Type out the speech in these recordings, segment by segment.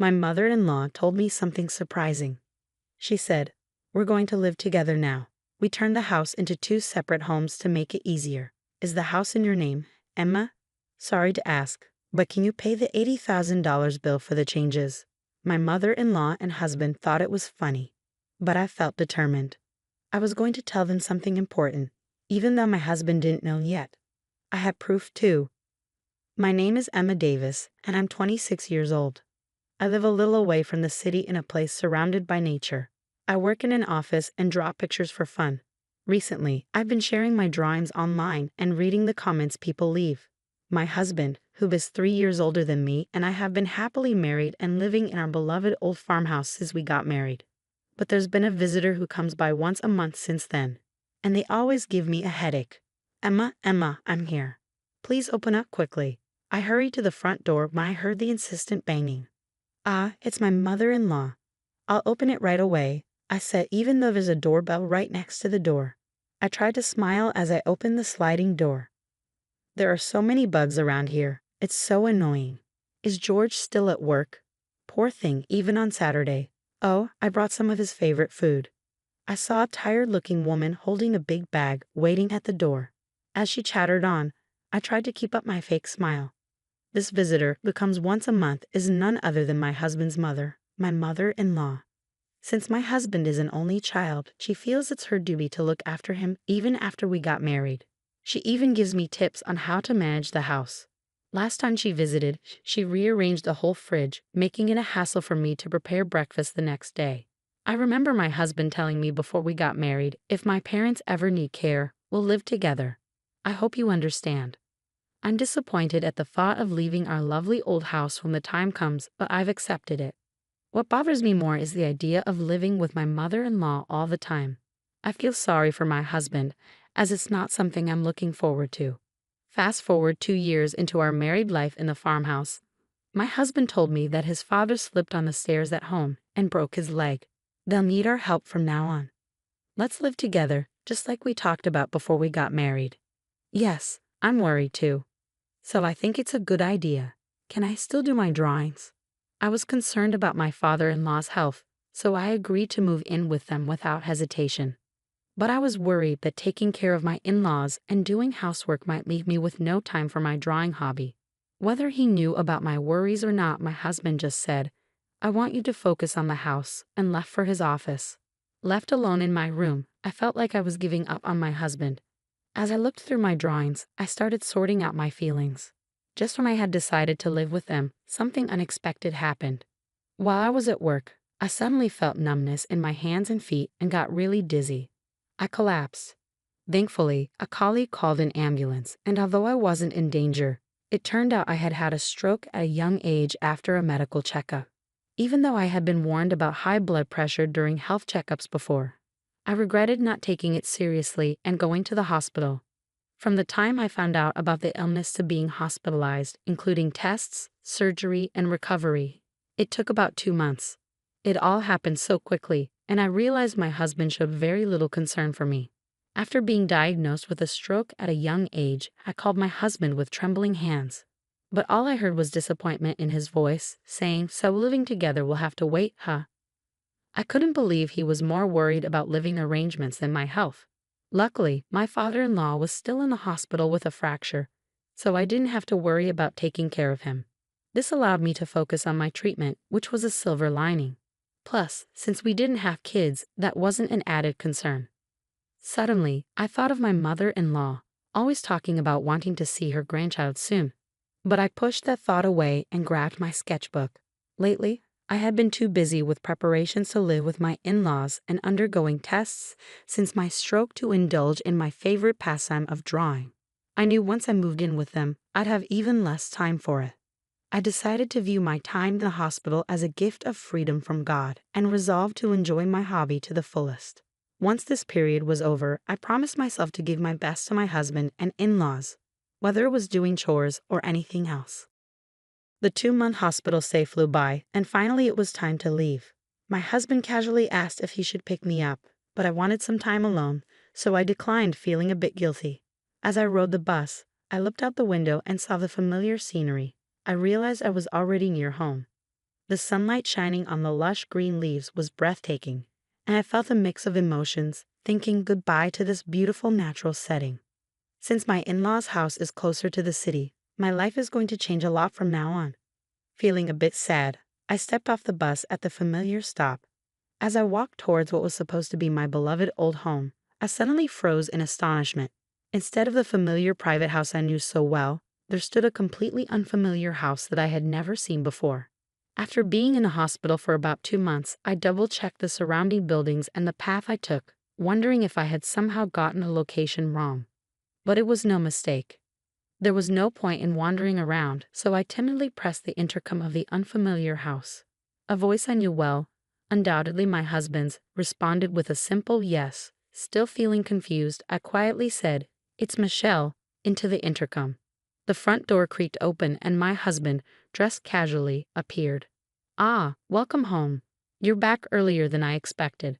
My mother-in-law told me something surprising. She said, "We're going to live together now. We turned the house into two separate homes to make it easier. Is the house in your name, Emma? Sorry to ask, but can you pay the $80,000 bill for the changes?" My mother-in-law and husband thought it was funny, but I felt determined. I was going to tell them something important, even though my husband didn't know yet. I had proof too. My name is Emma Davis, and I'm 26 years old. I live a little away from the city in a place surrounded by nature. I work in an office and draw pictures for fun. Recently, I've been sharing my drawings online and reading the comments people leave. My husband, who is 3 years older than me, and I have been happily married and living in our beloved old farmhouse since we got married. But there's been a visitor who comes by once a month since then, and they always give me a headache. "Emma, Emma, I'm here. Please open up quickly." I hurried to the front door when I heard the insistent banging. "Ah, it's my mother-in-law. I'll open it right away," I said, even though there's a doorbell right next to the door. I tried to smile as I opened the sliding door. There are so many bugs around here. It's so annoying. Is George still at work? Poor thing, even on Saturday. Oh, I brought some of his favorite food. I saw a tired-looking woman holding a big bag waiting at the door. As she chattered on, I tried to keep up my fake smile. This visitor, who comes once a month, is none other than my husband's mother, my mother-in-law. Since my husband is an only child, she feels it's her duty to look after him even after we got married. She even gives me tips on how to manage the house. Last time she visited, she rearranged the whole fridge, making it a hassle for me to prepare breakfast the next day. I remember my husband telling me before we got married, if my parents ever need care, we'll live together. I hope you understand. I'm disappointed at the thought of leaving our lovely old house when the time comes, but I've accepted it. What bothers me more is the idea of living with my mother-in-law all the time. I feel sorry for my husband, as it's not something I'm looking forward to. Fast forward 2 years into our married life in the farmhouse. My husband told me that his father slipped on the stairs at home and broke his leg. They'll need our help from now on. Let's live together, just like we talked about before we got married. Yes, I'm worried too. So I think it's a good idea. Can I still do my drawings? I was concerned about my father-in-law's health, so I agreed to move in with them without hesitation. But I was worried that taking care of my in-laws and doing housework might leave me with no time for my drawing hobby. Whether he knew about my worries or not, my husband just said, "I want you to focus on the house," and left for his office. Left alone in my room, I felt like I was giving up on my husband. As I looked through my drawings, I started sorting out my feelings. Just when I had decided to live with them, something unexpected happened. While I was at work, I suddenly felt numbness in my hands and feet and got really dizzy. I collapsed. Thankfully, a colleague called an ambulance, and although I wasn't in danger, it turned out I had had a stroke at a young age after a medical checkup. Even though I had been warned about high blood pressure during health checkups before, I regretted not taking it seriously and going to the hospital. From the time I found out about the illness to being hospitalized, including tests, surgery, and recovery, it took about 2 months. It all happened so quickly, and I realized my husband showed very little concern for me. After being diagnosed with a stroke at a young age, I called my husband with trembling hands. But all I heard was disappointment in his voice, saying, "So living together will have to wait, huh?" I couldn't believe he was more worried about living arrangements than my health. Luckily, my father-in-law was still in the hospital with a fracture, so I didn't have to worry about taking care of him. This allowed me to focus on my treatment, which was a silver lining. Plus, since we didn't have kids, that wasn't an added concern. Suddenly, I thought of my mother-in-law, always talking about wanting to see her grandchild soon. But I pushed that thought away and grabbed my sketchbook. Lately, I had been too busy with preparations to live with my in-laws and undergoing tests since my stroke to indulge in my favorite pastime of drawing. I knew once I moved in with them, I'd have even less time for it. I decided to view my time in the hospital as a gift of freedom from God and resolved to enjoy my hobby to the fullest. Once this period was over, I promised myself to give my best to my husband and in-laws, whether it was doing chores or anything else. The 2-month hospital stay flew by, and finally it was time to leave. My husband casually asked if he should pick me up, but I wanted some time alone, so I declined, feeling a bit guilty. As I rode the bus, I looked out the window and saw the familiar scenery. I realized I was already near home. The sunlight shining on the lush green leaves was breathtaking, and I felt a mix of emotions, thinking goodbye to this beautiful natural setting. Since my in-laws' house is closer to the city, my life is going to change a lot from now on. Feeling a bit sad, I stepped off the bus at the familiar stop. As I walked towards what was supposed to be my beloved old home, I suddenly froze in astonishment. Instead of the familiar private house I knew so well, there stood a completely unfamiliar house that I had never seen before. After being in a hospital for about 2 months, I double-checked the surrounding buildings and the path I took, wondering if I had somehow gotten a location wrong. But it was no mistake. There was no point in wandering around, so I timidly pressed the intercom of the unfamiliar house. A voice I knew well, undoubtedly my husband's, responded with a simple yes. Still feeling confused, I quietly said, "It's Michelle," into the intercom. The front door creaked open and my husband, dressed casually, appeared. "Ah, welcome home. You're back earlier than I expected.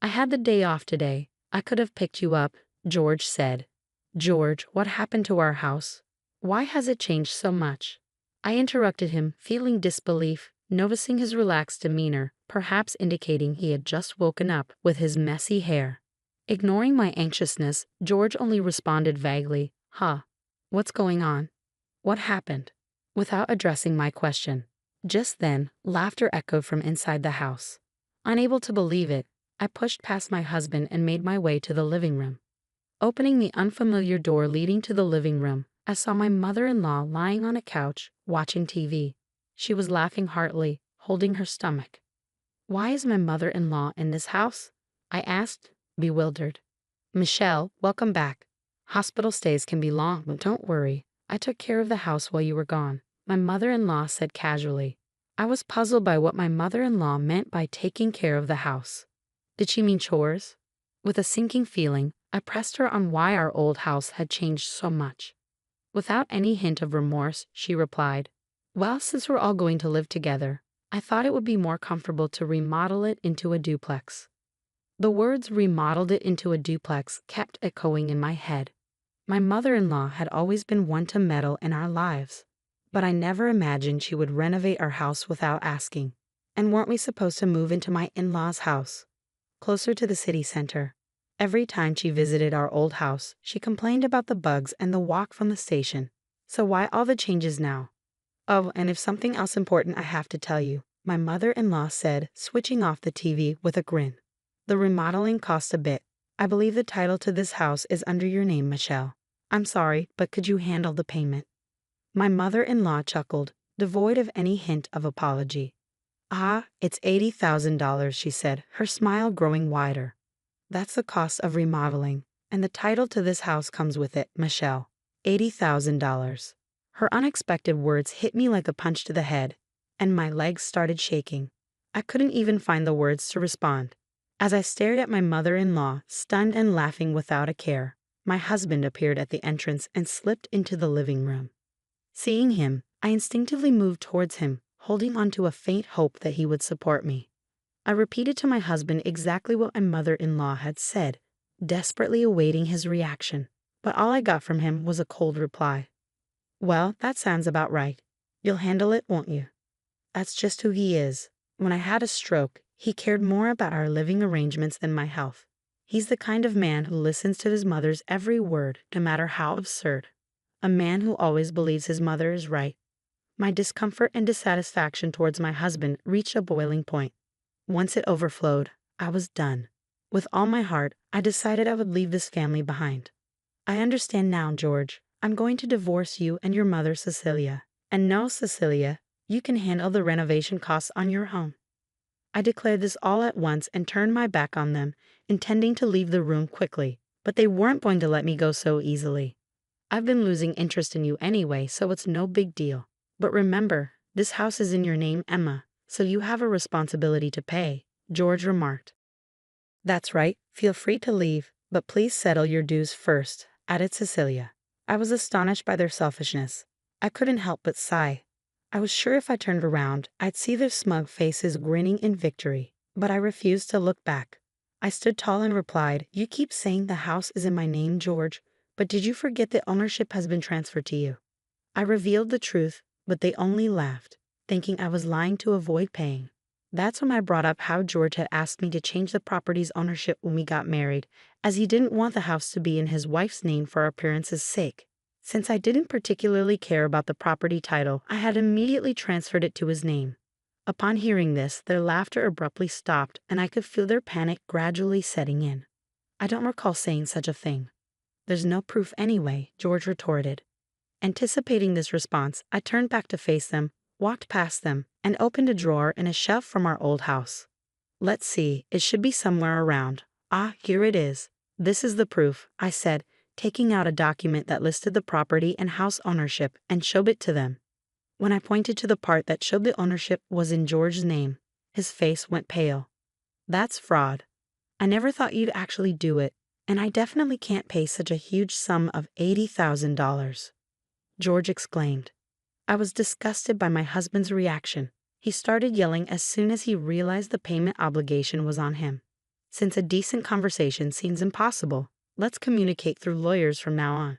I had the day off today. I could have picked you up," George said. "George, what happened to our house? Why has it changed so much?" I interrupted him, feeling disbelief, noticing his relaxed demeanor, perhaps indicating he had just woken up with his messy hair. Ignoring my anxiousness, George only responded vaguely, "Huh. What's going on? What happened?" without addressing my question. Just then, laughter echoed from inside the house. Unable to believe it, I pushed past my husband and made my way to the living room. Opening the unfamiliar door leading to the living room, I saw my mother-in-law lying on a couch, watching TV. She was laughing heartily, holding her stomach. "Why is my mother-in-law in this house?" I asked, bewildered. "Michelle, welcome back. Hospital stays can be long, but don't worry. I took care of the house while you were gone," my mother-in-law said casually. I was puzzled by what my mother-in-law meant by taking care of the house. Did she mean chores? With a sinking feeling, I pressed her on why our old house had changed so much. Without any hint of remorse, she replied, "Well, since we're all going to live together, I thought it would be more comfortable to remodel it into a duplex." The words "remodeled it into a duplex" kept echoing in my head. My mother-in-law had always been one to meddle in our lives, but I never imagined she would renovate our house without asking. And weren't we supposed to move into my in-laws' house, closer to the city center? Every time she visited our old house, she complained about the bugs and the walk from the station. So why all the changes now? "Oh, and if something else important I have to tell you," my mother-in-law said, switching off the TV with a grin. "The remodeling cost a bit. I believe the title to this house is under your name, Michelle. I'm sorry, but could you handle the payment?" My mother-in-law chuckled, devoid of any hint of apology. "Ah, it's $80,000, she said, her smile growing wider. "That's the cost of remodeling, and the title to this house comes with it, Michelle. $80,000. Her unexpected words hit me like a punch to the head, and my legs started shaking. I couldn't even find the words to respond. As I stared at my mother-in-law, stunned and laughing without a care, my husband appeared at the entrance and slipped into the living room. Seeing him, I instinctively moved towards him, holding on to a faint hope that he would support me. I repeated to my husband exactly what my mother-in-law had said, desperately awaiting his reaction, but all I got from him was a cold reply. "Well, that sounds about right. You'll handle it, won't you?" That's just who he is. When I had a stroke, he cared more about our living arrangements than my health. He's the kind of man who listens to his mother's every word, no matter how absurd. A man who always believes his mother is right. My discomfort and dissatisfaction towards my husband reached a boiling point. Once it overflowed, I was done. With all my heart, I decided I would leave this family behind. "I understand now, George. I'm going to divorce you and your mother, Cecilia. And no, Cecilia, you can handle the renovation costs on your own." I declared this all at once and turned my back on them, intending to leave the room quickly. But they weren't going to let me go so easily. "I've been losing interest in you anyway, so it's no big deal. But remember, this house is in your name, Emma, so you have a responsibility to pay," George remarked. "That's right, feel free to leave, but please settle your dues first," added Cecilia. I was astonished by their selfishness. I couldn't help but sigh. I was sure if I turned around, I'd see their smug faces grinning in victory, but I refused to look back. I stood tall and replied, "You keep saying the house is in my name, George, but did you forget that ownership has been transferred to you?" I revealed the truth, but they only laughed. thinking I was lying to avoid paying. That's when I brought up how George had asked me to change the property's ownership when we got married, as he didn't want the house to be in his wife's name for appearance's sake. Since I didn't particularly care about the property title, I had immediately transferred it to his name. Upon hearing this, their laughter abruptly stopped, and I could feel their panic gradually setting in. I don't recall saying such a thing. There's no proof anyway, George retorted. Anticipating this response, I turned back to face them, walked past them, and opened a drawer in a shelf from our old house. Let's see, it should be somewhere around. Ah, here it is. This is the proof, I said, taking out a document that listed the property and house ownership and showed it to them. When I pointed to the part that showed the ownership was in George's name, his face went pale. That's fraud. I never thought you'd actually do it, and I definitely can't pay such a huge sum of $80,000. George exclaimed. I was disgusted by my husband's reaction. He started yelling as soon as he realized the payment obligation was on him. Since a decent conversation seems impossible, let's communicate through lawyers from now on.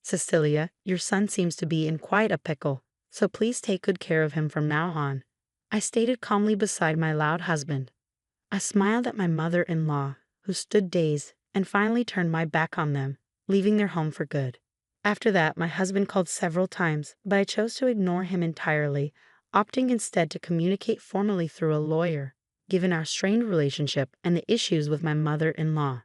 Cecilia, your son seems to be in quite a pickle, so please take good care of him from now on, I stated calmly beside my loud husband. I smiled at my mother-in-law, who stood dazed, and finally turned my back on them, leaving their home for good. After that, my husband called several times, but I chose to ignore him entirely, opting instead to communicate formally through a lawyer, given our strained relationship and the issues with my mother-in-law.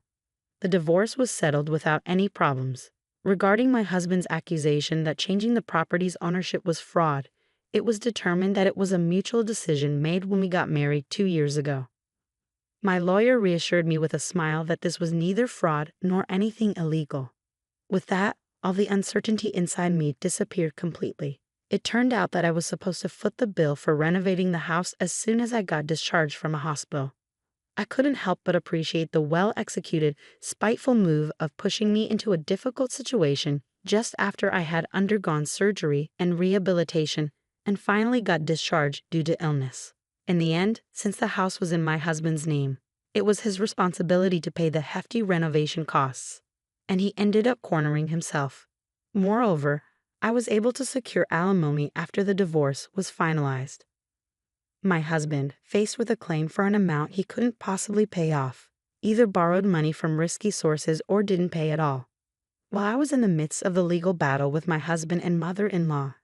The divorce was settled without any problems. Regarding my husband's accusation that changing the property's ownership was fraud, it was determined that it was a mutual decision made when we got married 2 years ago. My lawyer reassured me with a smile that this was neither fraud nor anything illegal. With that, all the uncertainty inside me disappeared completely. It turned out that I was supposed to foot the bill for renovating the house as soon as I got discharged from a hospital. I couldn't help but appreciate the well-executed, spiteful move of pushing me into a difficult situation just after I had undergone surgery and rehabilitation and finally got discharged due to illness. In the end, since the house was in my husband's name, it was his responsibility to pay the hefty renovation costs, and he ended up cornering himself. Moreover, I was able to secure alimony after the divorce was finalized. My husband, faced with a claim for an amount he couldn't possibly pay off, either borrowed money from risky sources or didn't pay at all. While I was in the midst of the legal battle with my husband and mother-in-law,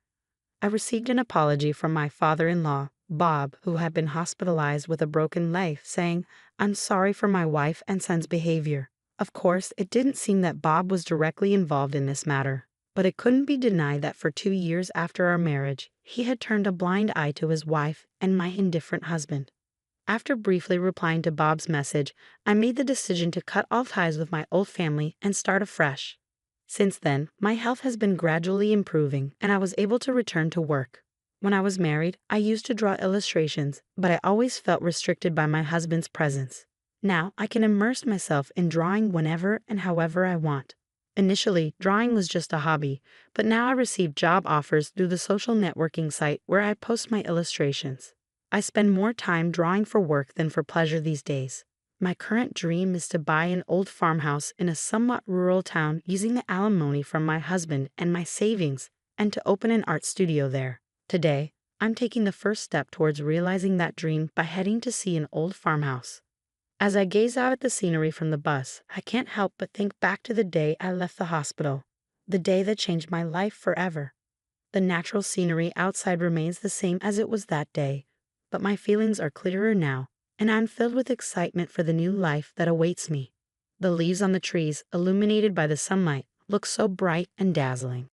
I received an apology from my father-in-law, Bob, who had been hospitalized with a broken leg, saying, "I'm sorry for my wife and son's behavior." Of course, it didn't seem that Bob was directly involved in this matter, but it couldn't be denied that for 2 years after our marriage, he had turned a blind eye to his wife and my indifferent husband. After briefly replying to Bob's message, I made the decision to cut all ties with my old family and start afresh. Since then, my health has been gradually improving, and I was able to return to work. When I was married, I used to draw illustrations, but I always felt restricted by my husband's presence. Now, I can immerse myself in drawing whenever and however I want. Initially, drawing was just a hobby, but now I receive job offers through the social networking site where I post my illustrations. I spend more time drawing for work than for pleasure these days. My current dream is to buy an old farmhouse in a somewhat rural town using the alimony from my husband and my savings, and to open an art studio there. Today, I'm taking the first step towards realizing that dream by heading to see an old farmhouse. As I gaze out at the scenery from the bus, I can't help but think back to the day I left the hospital, the day that changed my life forever. The natural scenery outside remains the same as it was that day, but my feelings are clearer now, and I'm filled with excitement for the new life that awaits me. The leaves on the trees, illuminated by the sunlight, look so bright and dazzling.